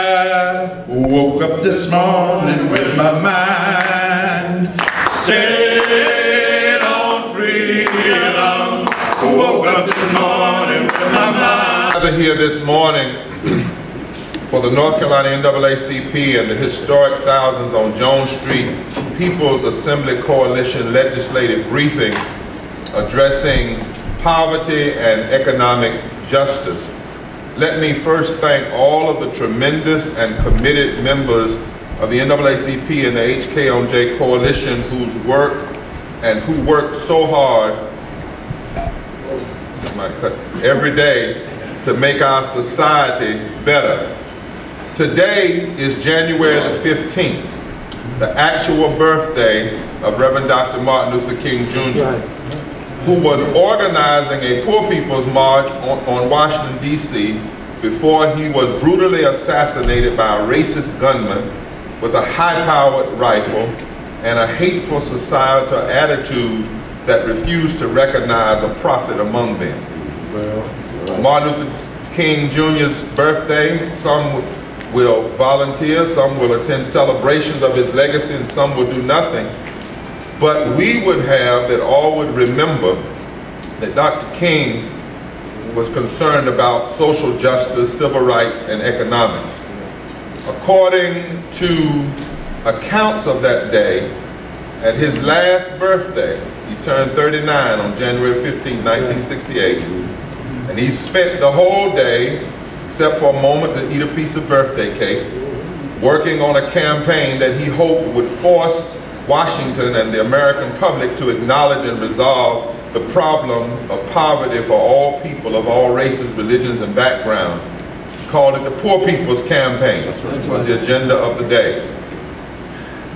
I woke up this morning with my mind set on freedom. Woke up this morning with my mind. Gather here this morning for the North Carolina NAACP and the historic thousands on Jones Street People's Assembly Coalition legislative briefing addressing poverty and economic justice. Let me first thank all of the tremendous and committed members of the NAACP and the HKonJ coalition who work so hard every day to make our society better. Today is January the 15th, the actual birthday of Reverend Dr. Martin Luther King Jr., who was organizing a Poor People's March on Washington, D.C. before he was brutally assassinated by a racist gunman with a high-powered rifle and a hateful societal attitude that refused to recognize a prophet among them. Martin Luther King Jr.'s birthday, some will volunteer, some will attend celebrations of his legacy, and some will do nothing. But we would have that all would remember that Dr. King was concerned about social justice, civil rights, and economics. According to accounts of that day, at his last birthday, he turned 39 on January 15, 1968, and he spent the whole day, except for a moment to eat a piece of birthday cake, working on a campaign that he hoped would force Washington and the American public to acknowledge and resolve the problem of poverty for all people of all races, religions, and backgrounds. He called it the Poor People's Campaign. Which was the agenda of the day.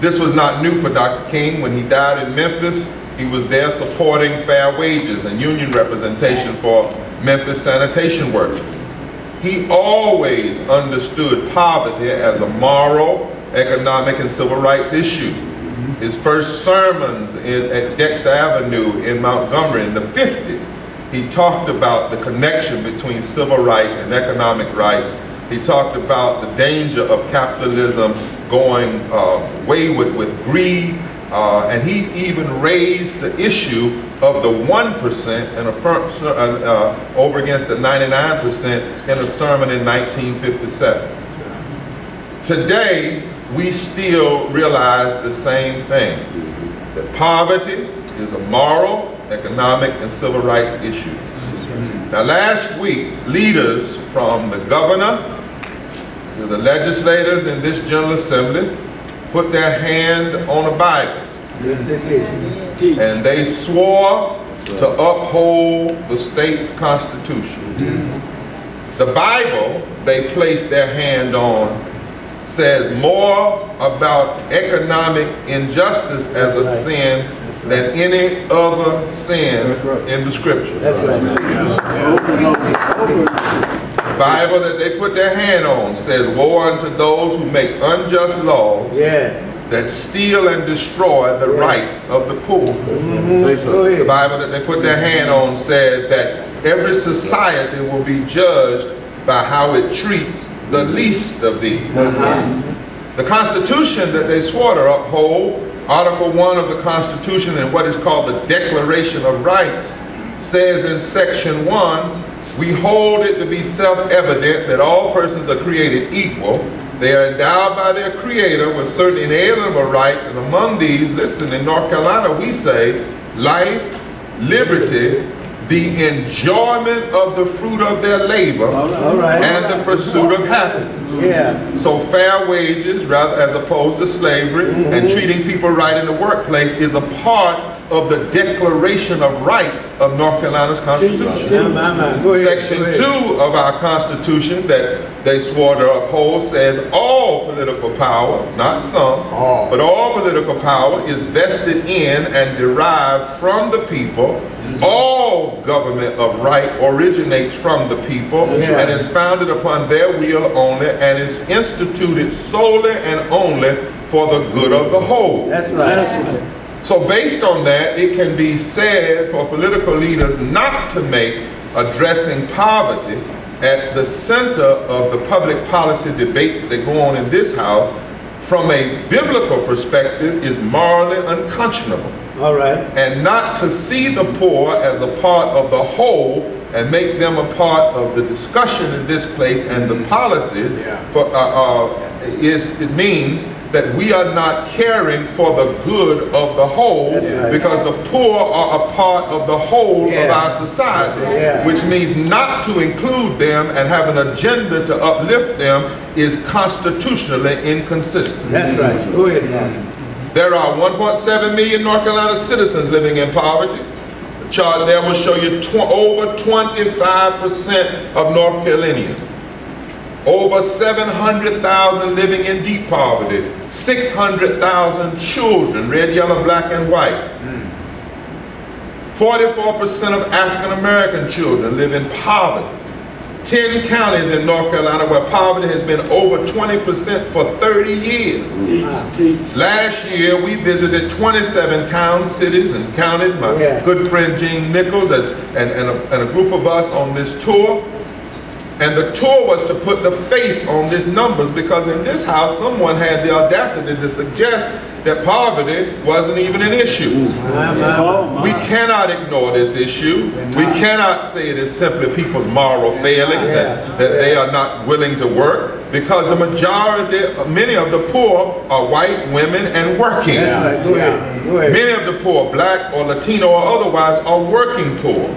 This was not new for Dr. King. When he died in Memphis, he was there supporting fair wages and union representation for Memphis sanitation workers. He always understood poverty as a moral, economic, and civil rights issue. His first sermons at Dexter Avenue in Montgomery in the 50s, he talked about the connection between civil rights and economic rights. He talked about the danger of capitalism going wayward with greed, and he even raised the issue of the 1% and over against the 99% in a sermon in 1957. Today, we still realize the same thing, that poverty is a moral, economic, and civil rights issue. Now last week, leaders from the governor to the legislators in this General Assembly put their hand on a Bible. Yes, they did. And they swore to uphold the state's constitution. The Bible they placed their hand on says more about economic injustice as a sin than any other sin in the scriptures. The Bible that they put their hand on says, "Woe unto those who make unjust laws that steal and destroy the rights of the poor." The Bible that they put their hand on said that every society will be judged by how it treats the least of these. The Constitution that they swore to uphold, Article 1 of the Constitution and what is called the Declaration of Rights, says in Section 1, we hold it to be self-evident that all persons are created equal. They are endowed by their Creator with certain inalienable rights, and among these, listen, in North Carolina we say, life, liberty, the enjoyment of the fruit of their labor, and the pursuit of happiness. So fair wages, rather as opposed to slavery, and treating people right in the workplace is a part of the Declaration of Rights of North Carolina's Constitution. Section 2 of our Constitution that they swore to uphold says all political power, not some, but all political power is vested in and derived from the people. All government of right originates from the people and is founded upon their will only and is instituted solely and only for the good of the whole. That's right. So based on that, it can be said for political leaders not to make addressing poverty at the center of the public policy debates that go on in this house from a biblical perspective is morally unconscionable. All right. And not to see the poor as a part of the whole and make them a part of the discussion in this place and the policies, for, it means that we are not caring for the good of the whole, because the poor are a part of the whole of our society, which means not to include them and have an agenda to uplift them is constitutionally inconsistent. That's right. Go ahead, Mark. There are 1.7 million North Carolina citizens living in poverty. The chart there will show you over 25% of North Carolinians. Over 700,000 living in deep poverty. 600,000 children, red, yellow, black, and white. 44% of African American children live in poverty. 10 counties in North Carolina where poverty has been over 20% for 30 years. Last year we visited 27 towns, cities, and counties. My good friend Gene Nichols and a group of us on this tour. And the tour was to put the face on these numbers, because in this house someone had the audacity to suggest that poverty wasn't even an issue. We cannot ignore this issue. We cannot say it is simply people's moral failings and that they are not willing to work, because the majority, many of the poor are white women and working. Go ahead. Many of the poor, black or Latino or otherwise, are working poor.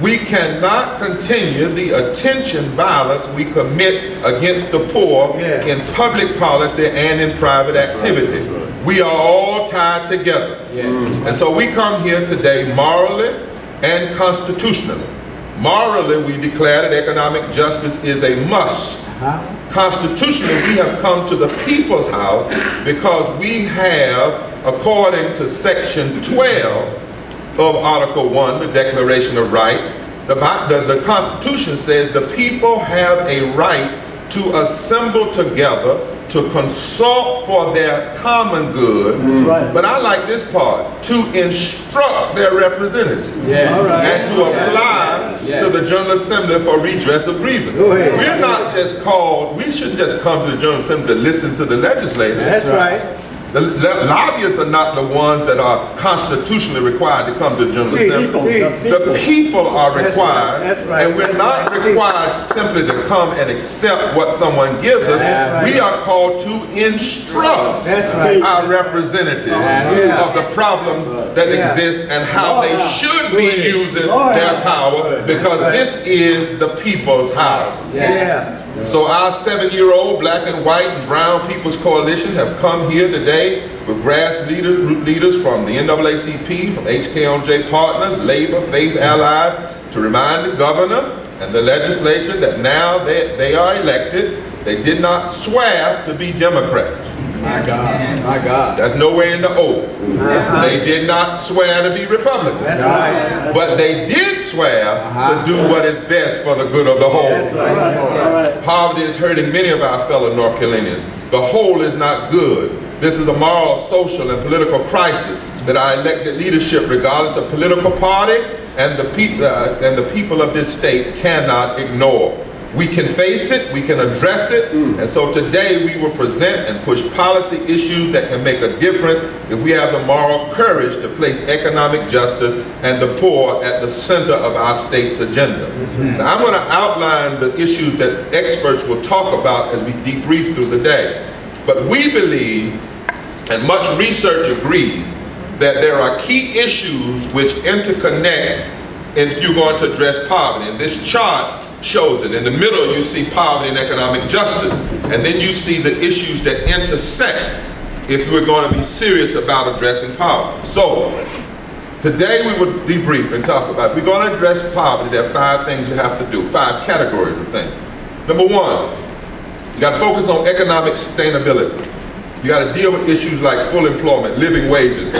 We cannot continue the attention violence we commit against the poor in public policy and in private activity. We are all tied together. And so we come here today morally and constitutionally. Morally, we declare that economic justice is a must. Constitutionally, we have come to the people's house because we have, according to Section 12 of Article 1, the Declaration of Rights, the Constitution says the people have a right to assemble together, to consult for their common good, but I like this part, to instruct their representatives, and to apply to the General Assembly for redress of grievance. We're not just called, we shouldn't just come to the General Assembly to listen to the legislators. That's right. The lobbyists are not the ones that are constitutionally required to come to the General Assembly. The people are required, and we're not required simply to come and accept what someone gives us. We are called to instruct our representatives of the problems that exist and how they should be using their power, because this is the people's house. So our 7-year-old Black and White and Brown People's Coalition have come here today with grassroots leaders from the NAACP, from HKonJ partners, Labor, Faith Allies, to remind the governor and the legislature that now they are elected, they did not swear to be Democrats. My God, my God. That's nowhere in the oath. They did not swear to be Republicans. But they did swear to do what is best for the good of the whole. Poverty is hurting many of our fellow North Carolinians. The whole is not good. This is a moral, social, and political crisis that our elected leadership, regardless of political party, and the people of this state cannot ignore. We can face it, we can address it, and so today we will present and push policy issues that can make a difference if we have the moral courage to place economic justice and the poor at the center of our state's agenda. Now, I'm going to outline the issues that experts will talk about as we debrief through the day. But we believe, and much research agrees, that there are key issues which interconnect if you're going to address poverty. And this chart shows it. In the middle you see poverty and economic justice, and then you see the issues that intersect if we're going to be serious about addressing poverty. So today we will debrief and talk about, if we're going to address poverty, there are 5 things you have to do, 5 categories of things. Number 1, you got to focus on economic sustainability. You got to deal with issues like full employment, living wages,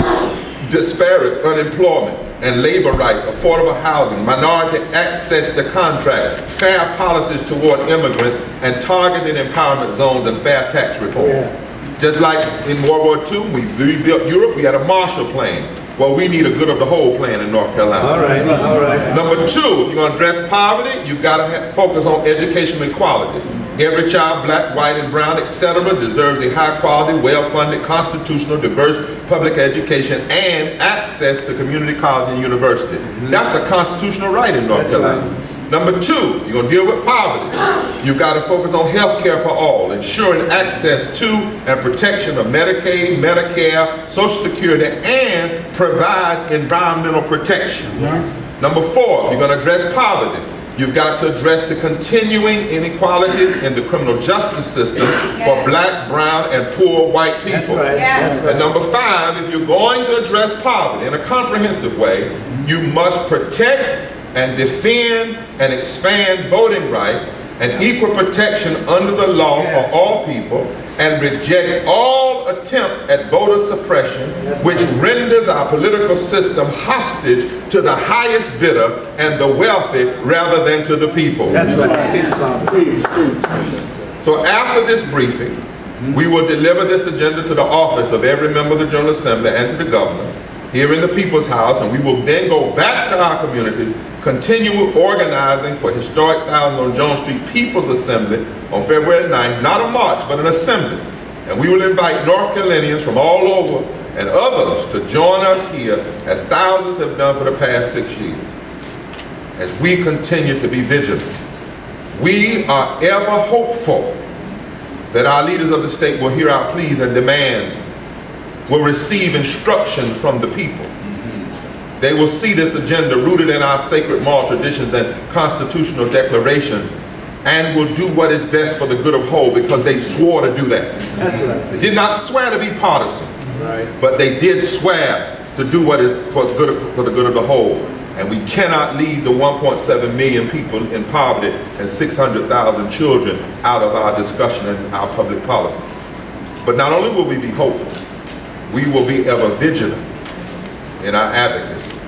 disparate unemployment and labor rights, affordable housing, minority access to contract, fair policies toward immigrants, and targeted empowerment zones and fair tax reform. Just like in World War II, we rebuilt Europe, we had a Marshall Plan. Well, we need a good of the whole plan in North Carolina. All right, all right. Number two, if you're going to address poverty, you've got to focus on educational equality. Every child, black, white, and brown, etc., deserves a high-quality, well-funded, constitutional, diverse public education and access to community college and university. That's a constitutional right in North Carolina. Number two, you're going to deal with poverty. You've got to focus on health care for all, ensuring access to and protection of Medicaid, Medicare, Social Security, and provide environmental protection. Yes. Number four, if you're going to address poverty, you've got to address the continuing inequalities in the criminal justice system for black, brown, and poor white people. That's right. Yes. That's right. And number five, if you're going to address poverty in a comprehensive way, you must protect and defend and expand voting rights and equal protection under the law for all people, and reject all attempts at voter suppression, which renders our political system hostage to the highest bidder and the wealthy rather than to the people. That's right. So after this briefing, we will deliver this agenda to the office of every member of the General Assembly and to the governor here in the People's House, and we will then go back to our communities, continue organizing for historic Thousand on Jones Street People's Assembly on February 9th, not a march, but an assembly. And we will invite North Carolinians from all over and others to join us here, as thousands have done for the past 6 years, as we continue to be vigilant. We are ever hopeful that our leaders of the state will hear our pleas and demands, will receive instruction from the people. They will see this agenda rooted in our sacred moral traditions and constitutional declarations, and will do what is best for the good of whole, because they swore to do that. That's right. They did not swear to be partisan, right, but they did swear to do what is for the good of the whole. And we cannot leave the 1.7 million people in poverty and 600,000 children out of our discussion and our public policy. But not only will we be hopeful, we will be ever vigilant in our advocacy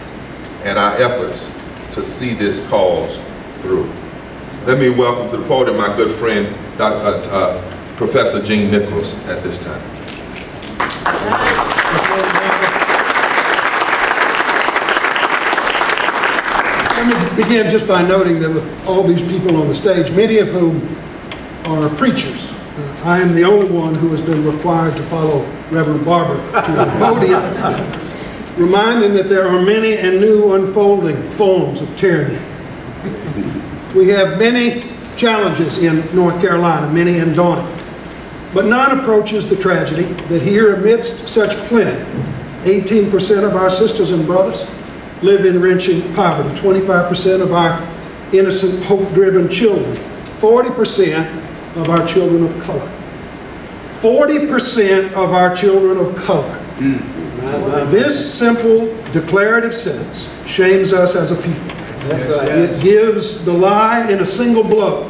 and our efforts to see this cause through. Let me welcome to the podium my good friend, Professor Gene Nichols, at this time. Let me begin just by noting that with all these people on the stage, many of whom are preachers, I am the only one who has been required to follow Reverend Barber to the podium, reminding that there are many and new unfolding forms of tyranny. We have many challenges in North Carolina, many and daunting, but none approaches the tragedy that here, amidst such plenty, 18% of our sisters and brothers live in wrenching poverty, 25% of our innocent, hope-driven children, 40% of our children of color. 40% of our children of color. This simple declarative sentence shames us as a people. That's right. It gives the lie in a single blow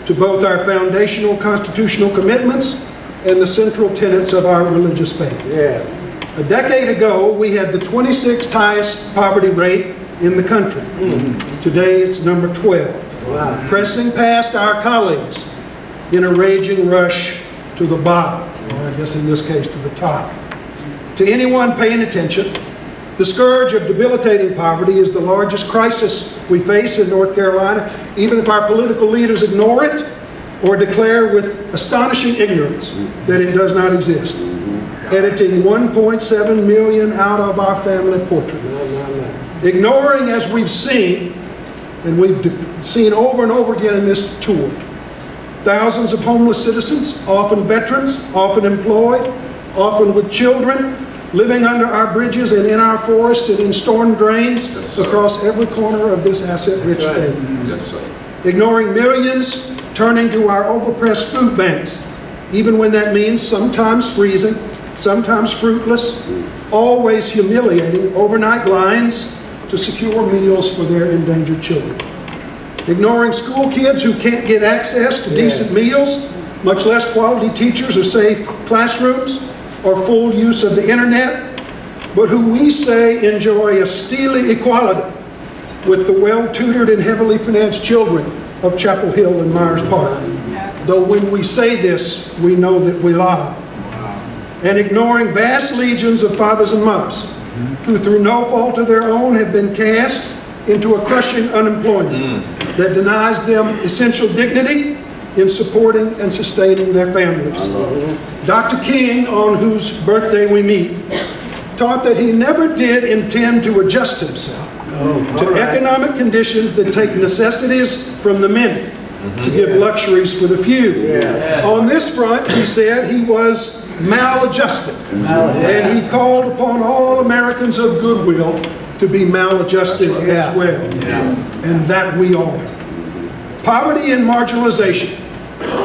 to both our foundational constitutional commitments and the central tenets of our religious faith. Yeah. A decade ago, we had the 26th highest poverty rate in the country. Today, it's number 12. Wow. Pressing past our colleagues in a raging rush to the bottom, or I guess in this case to the top. To anyone paying attention, the scourge of debilitating poverty is the largest crisis we face in North Carolina, even if our political leaders ignore it or declare with astonishing ignorance that it does not exist, editing 1.7 million out of our family portrait. Ignoring, as we've seen, and we've seen over and over again in this tour, thousands of homeless citizens, often veterans, often employed, often with children, living under our bridges and in our forests and in storm drains across every corner of this asset-rich state. Yes, sir. Ignoring millions turning to our overpressed food banks, even when that means sometimes freezing, sometimes fruitless, always humiliating overnight lines to secure meals for their endangered children. Ignoring school kids who can't get access to decent meals, much less quality teachers or safe classrooms or full use of the internet, but who we say enjoy a steely equality with the well-tutored and heavily financed children of Chapel Hill and Myers Park. Though when we say this, we know that we lie. And ignoring vast legions of fathers and mothers who through no fault of their own have been cast into a crushing unemployment that denies them essential dignity in supporting and sustaining their families. Dr. King, on whose birthday we meet, taught that he never did intend to adjust himself to economic conditions that take necessities from the many to give luxuries for the few. On this front, he said he was maladjusted, and he called upon all Americans of goodwill to be maladjusted as well, and that we are. Poverty and marginalization,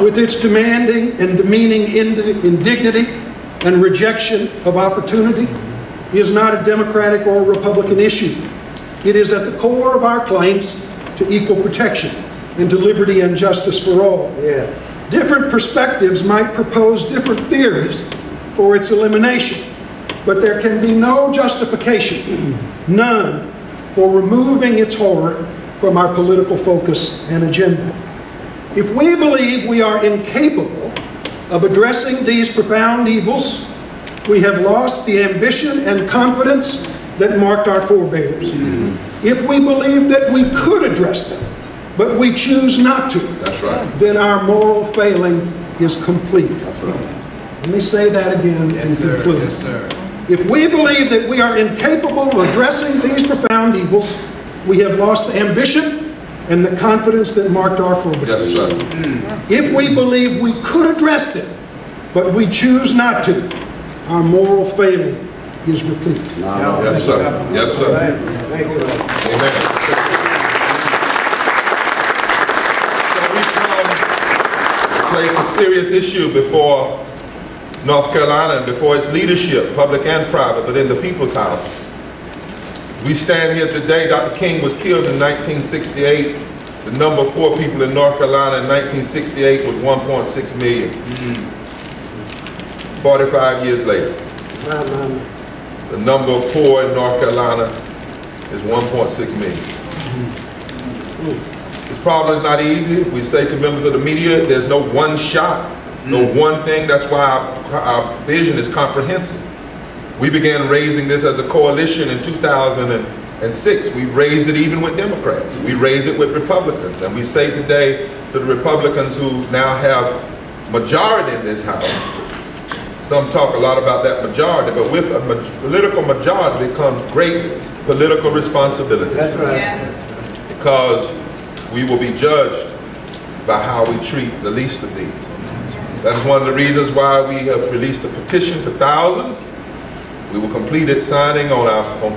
with its demanding and demeaning indignity and rejection of opportunity, is not a Democratic or Republican issue. It is at the core of our claims to equal protection and to liberty and justice for all. Different perspectives might propose different theories for its elimination, but there can be no justification, none, for removing its horror from our political focus and agenda. If we believe we are incapable of addressing these profound evils, we have lost the ambition and confidence that marked our forebears. If we believe that we could address them, but we choose not to, then our moral failing is complete. Let me say that again and conclude. If we believe that we are incapable of addressing these profound evils, we have lost the ambition and the confidence that marked our forebears. If we believe we could address them, but we choose not to, our moral failing is replete. Yes, sir. Yes, sir. Amen. So we come to place a serious issue before North Carolina and before its leadership, public and private, but in the people's house. We stand here today. Dr. King was killed in 1968. The number of poor people in North Carolina in 1968 was 1.6 million. 45 years later, the number of poor in North Carolina is 1.6 million. This problem is not easy. We say to members of the media, there's no one shot, no one thing. That's why our vision is comprehensive. We began raising this as a coalition in 2006. We raised it even with Democrats. We raised it with Republicans. And we say today to the Republicans who now have majority in this House, some talk a lot about that majority, but with a political majority comes great political responsibility. That's right. Yeah. Because we will be judged by how we treat the least of these. That is one of the reasons why we have released a petition to thousands. We will complete its signing on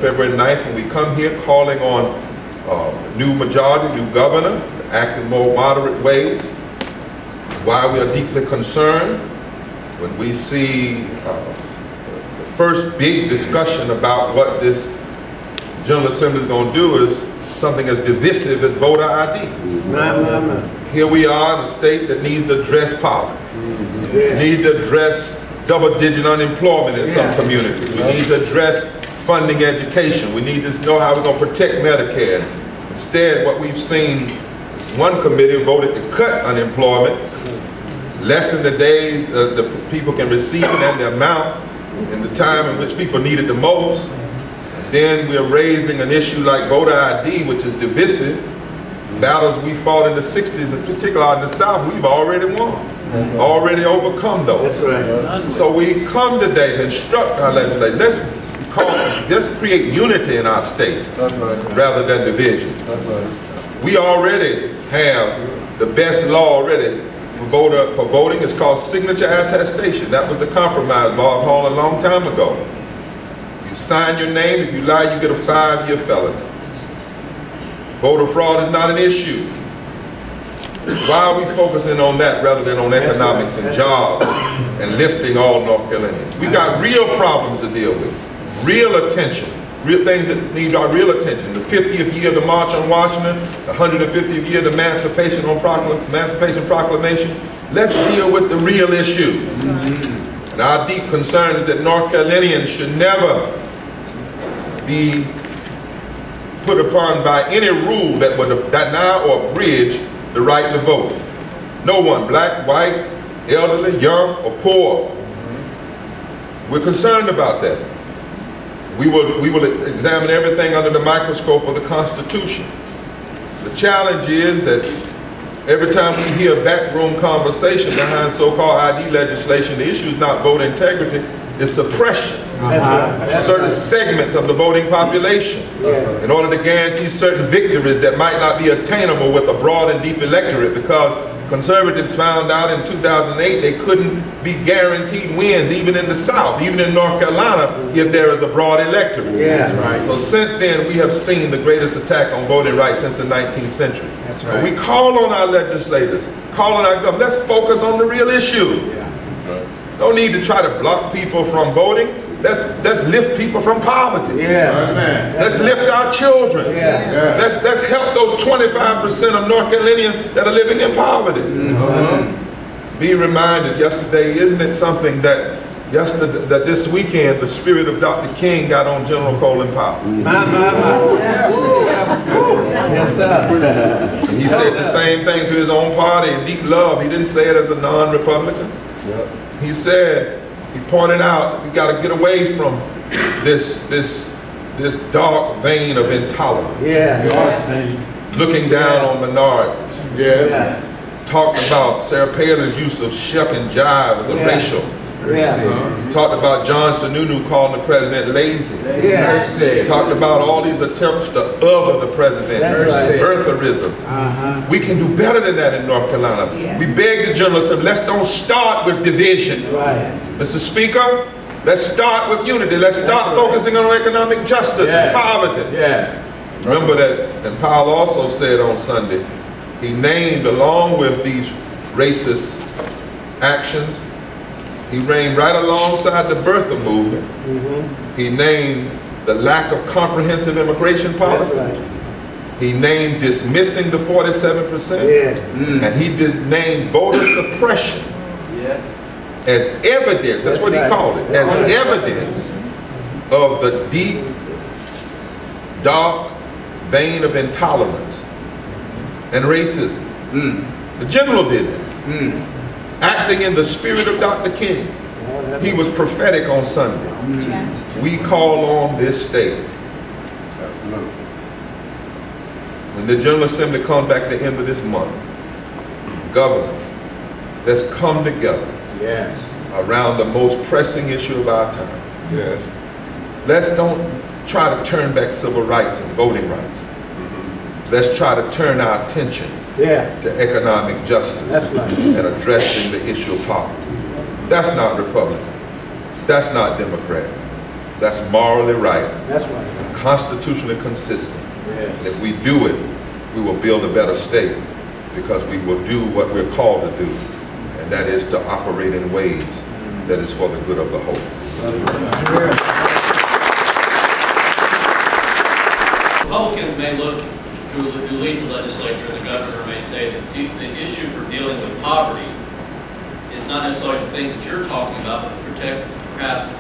February 9th, and we come here calling on new majority, new governor, to act in more moderate ways. Why we are deeply concerned when we see the first big discussion about what this General Assembly is going to do is something as divisive as voter ID. Here we are in a state that needs to address poverty. We need to address double-digit unemployment in some communities. We need to address funding education. We need to know how we're going to protect Medicare. Instead, what we've seen is one committee voted to cut unemployment, lessen the days the people can receive it and the amount in the time in which people need it the most. And then we're raising an issue like voter ID, which is divisive. Battles we fought in the 60s, in particular in the South, we've already won. Already overcome those. So we come today to instruct our legislators. Let's create unity in our state rather than division. We already have the best law already for voting. It's called signature attestation. That was the compromise Bob Hall a long time ago. You sign your name, if you lie, you get a 5-year felony. Voter fraud is not an issue. Why are we focusing on that rather than on economics and jobs and lifting all North Carolinians? We got real problems to deal with, real attention, real things that need our real attention. The 50th year of the March on Washington, the 150th year of the Emancipation Proclamation. Let's deal with the real issues. And our deep concern is that North Carolinians should never be put upon by any rule that would deny or abridge the right to vote. No one, black, white, elderly, young, or poor. We're concerned about that. We will examine everything under the microscope of the Constitution. The challenge is that every time we hear backroom conversation behind so-called ID legislation, the issue is not voter integrity, it's suppression. Certain segments of the voting population in order to guarantee certain victories that might not be attainable with a broad and deep electorate, because conservatives found out in 2008 they couldn't be guaranteed wins even in the South, even in North Carolina, if there is a broad electorate. That's right. So since then we have seen the greatest attack on voting rights since the 19th century. That's right. We call on our legislators, call on our government, let's focus on the real issue. No need to try to block people from voting. Let's lift people from poverty. Let's lift our children. Let's help those 25% of North Carolinians that are living in poverty. Be reminded yesterday, isn't it something that that this weekend the spirit of Dr. King got on General Colin Powell. Yes, sir. And he said the same thing to his own party in deep love. He didn't say it as a non-Republican. He said, he pointed out, we got to get away from this dark vein of intolerance. Looking down on minorities. Talked about Sarah Palin's use of shuck and jive as a racial. He talked about John Sununu calling the president lazy. He talked about all these attempts to other the president, birtherism. We can do better than that in North Carolina. We beg the journalists, let's don't start with division. Mr. Speaker, let's start with unity. Let's start focusing on economic justice and poverty. Remember that, and Powell also said on Sunday, he named, along with these racist actions, he reigned right alongside the birther movement. He named the lack of comprehensive immigration policy. He named dismissing the 47%. And he did name voter suppression as evidence, that's what he called it, as evidence of the deep, dark vein of intolerance and racism. The general did it. Acting in the spirit of Dr. King. He was prophetic on Sunday. We call on this state. When the General Assembly comes back at the end of this month, governor, let's come together around the most pressing issue of our time. Let's don't try to turn back civil rights and voting rights. Let's try to turn our attention to economic justice and addressing the issue of poverty. That's not Republican. That's not Democrat. That's morally right. Constitutionally consistent. And if we do it, we will build a better state, because we will do what we're called to do, and that is to operate in ways that is for the good of the whole. Republicans may look, who lead the legislature, the governor may say that the issue for dealing with poverty is not necessarily the things that you're talking about, but perhaps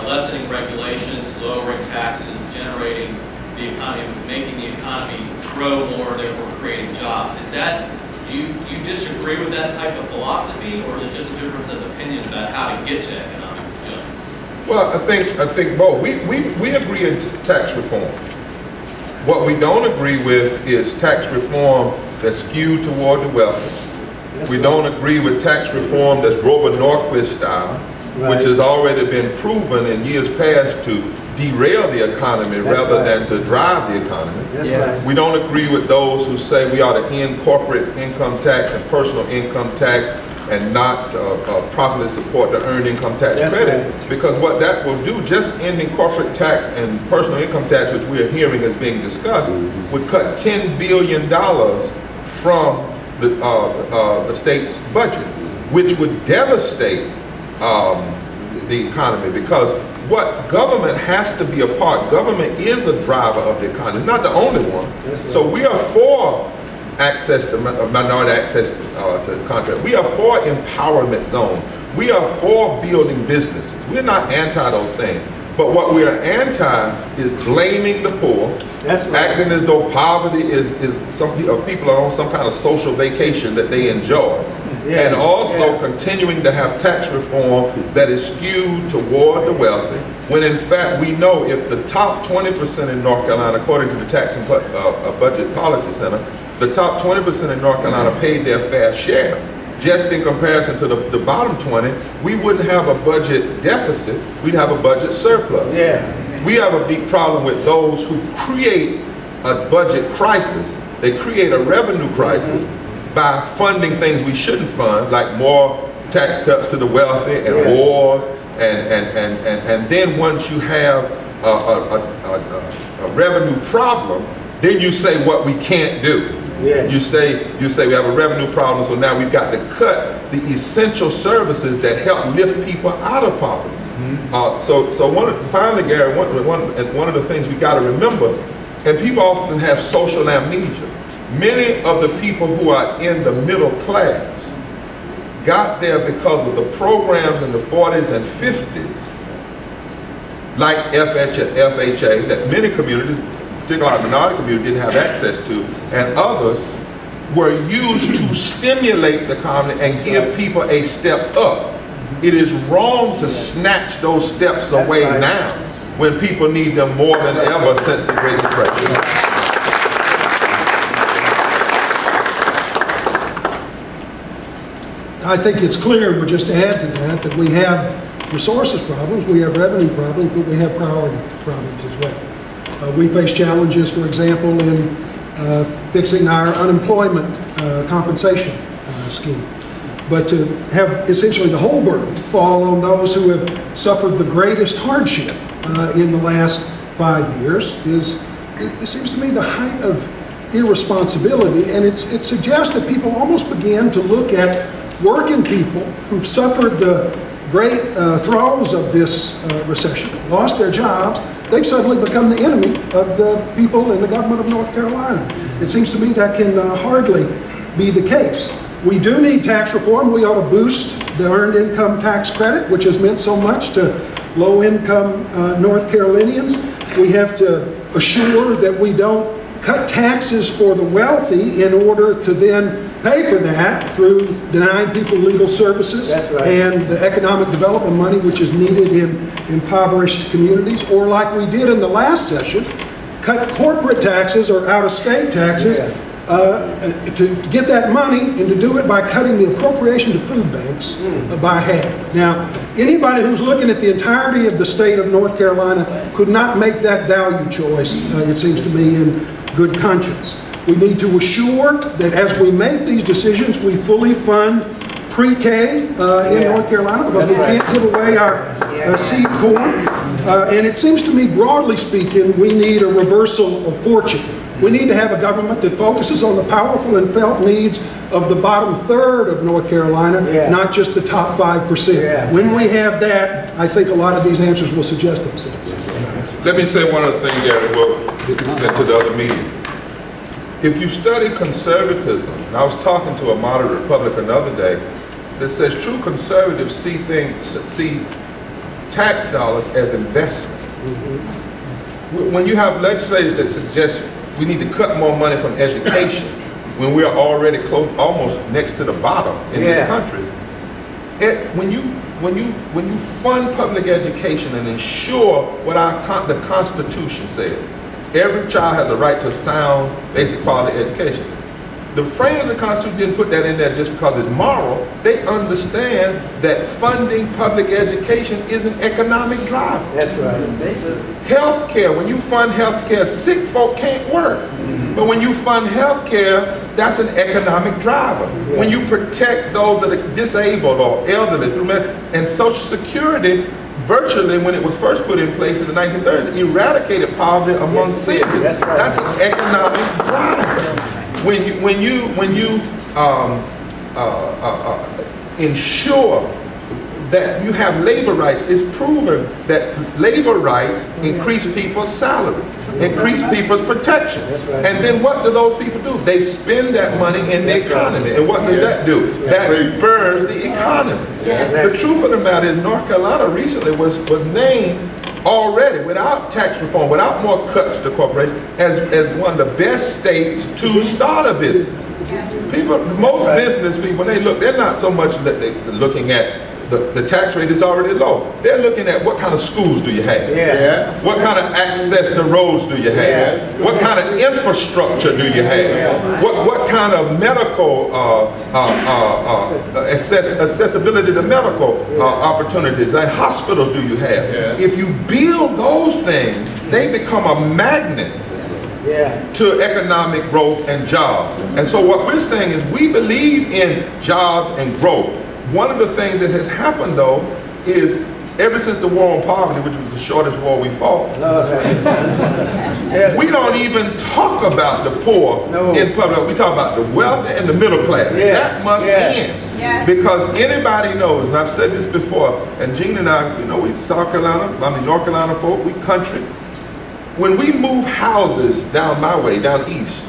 lessening regulations, lowering taxes, generating the economy, making the economy grow more, therefore creating jobs. Is that, do you disagree with that type of philosophy, or is it just a difference of opinion about how to get to economic justice? Well, I think both. We agree in tax reform. What we don't agree with is tax reform that's skewed toward the wealthy. We don't agree with tax reform that's Grover Norquist style, which has already been proven in years past to derail the economy rather than to drive the economy. We don't agree with those who say we ought to end corporate income tax and personal income tax and not properly support the earned income tax credit, because what that will do, just ending corporate tax and personal income tax, which we are hearing is being discussed, would cut $10 billion from the state's budget, which would devastate the economy, because what government has to be a part, government is a driver of the economy, it's not the only one. So we are for access to minority access to contract. We are for empowerment zones. We are for building businesses. We're not anti those things. But what we are anti is blaming the poor, acting as though poverty is some people are on some kind of social vacation that they enjoy. and also continuing to have tax reform that is skewed toward the wealthy, when in fact we know if the top 20% in North Carolina, according to the Tax and Budget Policy Center, the top 20% in North Carolina paid their fair share. Just in comparison to the bottom 20, we wouldn't have a budget deficit, we'd have a budget surplus. We have a big problem with those who create a budget crisis. They create a revenue crisis by funding things we shouldn't fund, like more tax cuts to the wealthy and wars, and then once you have a revenue problem, then you say what we can't do. You say we have a revenue problem, so now we've got to cut the essential services that help lift people out of poverty. Finally, Gary, one of the things we got to remember, and people often have social amnesia. Many of the people who are in the middle class got there because of the programs in the 40s and 50s, like FHA, that many communities, particularly our minority community, didn't have access to, and others were used to stimulate the economy and give people a step up. It is wrong to snatch those steps away now when people need them more than ever since the Great Depression. I think it's clear, we'll just add to that we have resources problems, we have revenue problems, but we have priority problems as well. We face challenges, for example, in fixing our unemployment compensation scheme. But to have essentially the whole burden fall on those who have suffered the greatest hardship in the last 5 years it seems to me the height of irresponsibility, and it suggests that people almost begin to look at working people who've suffered the great throes of this recession, lost their jobs. They've suddenly become the enemy of the people in the government of North Carolina. It seems to me that can hardly be the case. We do need tax reform. We ought to boost the earned income tax credit, which has meant so much to low-income North Carolinians. We have to assure that we don't cut taxes for the wealthy in order to then pay for that through denying people legal services and the economic development money which is needed in impoverished communities, or like we did in the last session, cut corporate taxes or out-of-state taxes to get that money, and to do it by cutting the appropriation to food banks by half. Now, anybody who's looking at the entirety of the state of North Carolina could not make that value choice, it seems to me, in good conscience. We need to assure that as we make these decisions, we fully fund pre-K in North Carolina, because we can't give away our seed corn. And it seems to me, broadly speaking, we need a reversal of fortune. We need to have a government that focuses on the powerful and felt needs of the bottom third of North Carolina, not just the top 5%. When we have that, I think a lot of these answers will suggest themselves. Let me say one other thing, Gary, we'll get to the other meeting. If you study conservatism, and I was talking to a moderate Republican the other day that says true conservatives see tax dollars as investment. When you have legislators that suggest we need to cut more money from education when we're already close, almost next to the bottom in this country, when you fund public education and ensure what the Constitution says, every child has a right to sound, basic quality education. The framers of the Constitution didn't put that in there just because it's moral. They understand that funding public education is an economic driver. That's right. Healthcare, when you fund healthcare, sick folk can't work. But when you fund healthcare, that's an economic driver. When you protect those that are disabled or elderly through and Social Security, virtually, when it was first put in place in the 1930s, eradicated poverty among seniors. That's an economic driver. When you ensure that you have labor rights, it's proven that labor rights increase people's salaries, increase people's protection. And then what do those people do? They spend that money in the economy. And what does that do? That spurs the economy. The truth of the matter is North Carolina recently was named already, without tax reform, without more cuts to corporations, as one of the best states to start a business. Most business people, when they look, they're not so much that they're looking at the tax rate is already low. They're looking at what kind of schools do you have? Yes. What kind of access to roads do you have? Yes. What kind of infrastructure do you have? Yes. What kind of medical accessibility to medical opportunities and hospitals do you have? Yes. If you build those things, they become a magnet to economic growth and jobs. And so what we're saying is we believe in jobs and growth. One of the things that has happened though is ever since the war on poverty, which was the shortest war we fought, we don't even talk about the poor in public. We talk about the wealthy and the middle class. That must end. Because anybody knows, and I've said this before, and Gene and I, you know, we South Carolina, I mean North Carolina folk, we country. When we move houses down my way, down east,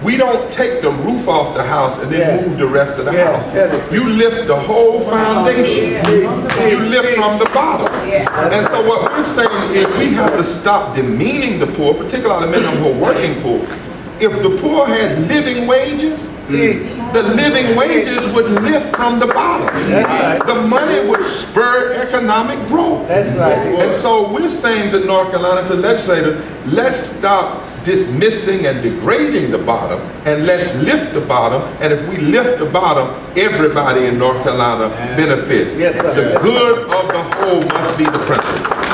we don't take the roof off the house and then move the rest of the house. You lift the whole foundation. You lift from the bottom. And so what we're saying is we have to stop demeaning the poor, particularly the men who are working poor. If the poor had living wages, the living wages would lift from the bottom. The money would spur economic growth. And so we're saying to North Carolina, to legislators, let's stop dismissing and degrading the bottom, and let's lift the bottom. And if we lift the bottom, everybody in North Carolina benefits. The good of the whole must be the principle.